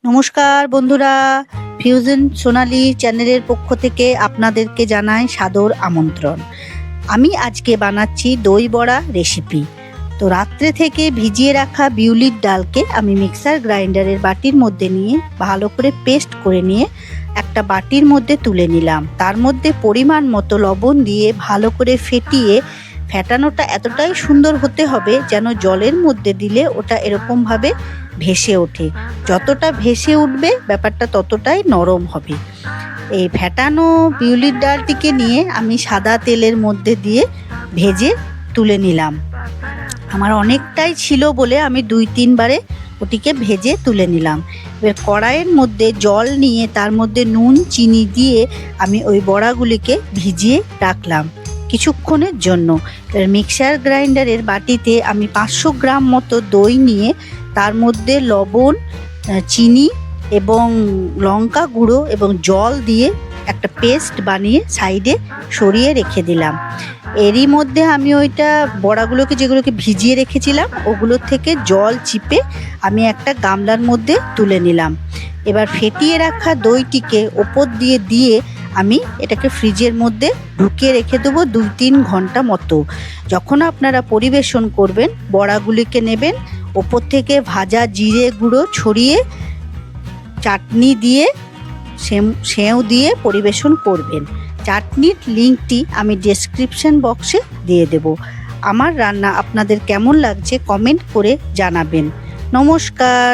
নমস্কার বন্ধুরা, ফিউশন সোনালি চ্যানেলের পক্ষ থেকে আপনাদেরকে জানাই সাদর আমন্ত্রণ। আমি আজকে বানাচ্ছি দই বড়া রেসিপি। তো রাত্রে থেকে ভিজিয়ে রাখা বিউলির ডালকে আমি মিক্সার গ্রাইন্ডারের বাটির মধ্যে নিয়ে ভালো করে পেস্ট করে নিয়ে একটা বাটির মধ্যে তুলে নিলাম। তার মধ্যে পরিমাণ মতো লবণ দিয়ে ভালো করে ফেটানোটা এতটাই সুন্দর হতে হবে যেন জলের মধ্যে দিলে ওটা এরকমভাবে ভেসে ওঠে। যতটা ভেসে উঠবে ব্যাপারটা ততটাই নরম হবে। এই ফেটানো বিউলির ডালটিকে নিয়ে আমি সাদা তেলের মধ্যে দিয়ে ভেজে তুলে নিলাম। আমার অনেকটাই ছিল বলে আমি 2-3 বারে ওটিকে ভেজে তুলে নিলাম। এবার কড়াইয়ের মধ্যে জল নিয়ে তার মধ্যে নুন চিনি দিয়ে আমি ওই বড়াগুলিকে ভিজিয়ে রাখলাম কিছুক্ষণের জন্য। মিক্সার গ্রাইন্ডারের বাটিতে আমি 500 গ্রাম মতো দই নিয়ে তার মধ্যে লবণ, চিনি এবং লঙ্কা গুঁড়ো এবং জল দিয়ে একটা পেস্ট বানিয়ে সাইডে সরিয়ে রেখে দিলাম। এরই মধ্যে আমি ওইটা বড়াগুলোকে যেগুলোকে ভিজিয়ে রেখেছিলাম ওগুলোর থেকে জল চিপে আমি একটা গামলার মধ্যে তুলে নিলাম। এবার ফেটিয়ে রাখা দইটিকে ওপর দিয়ে আমি এটাকে ফ্রিজের মধ্যে ঢুকিয়ে রেখে দেবো 2-3 ঘন্টা মতো। যখন আপনারা পরিবেশন করবেন বড়াগুলিকে নেবেন, ওপর থেকে ভাজা জিরে গুঁড়ো ছড়িয়ে চাটনি দিয়ে সেও দিয়ে পরিবেশন করবেন। চাটনির লিঙ্কটি আমি ডেসক্রিপশন বক্সে দিয়ে দেব। আমার রান্না আপনাদের কেমন লাগছে কমেন্ট করে জানাবেন। নমস্কার।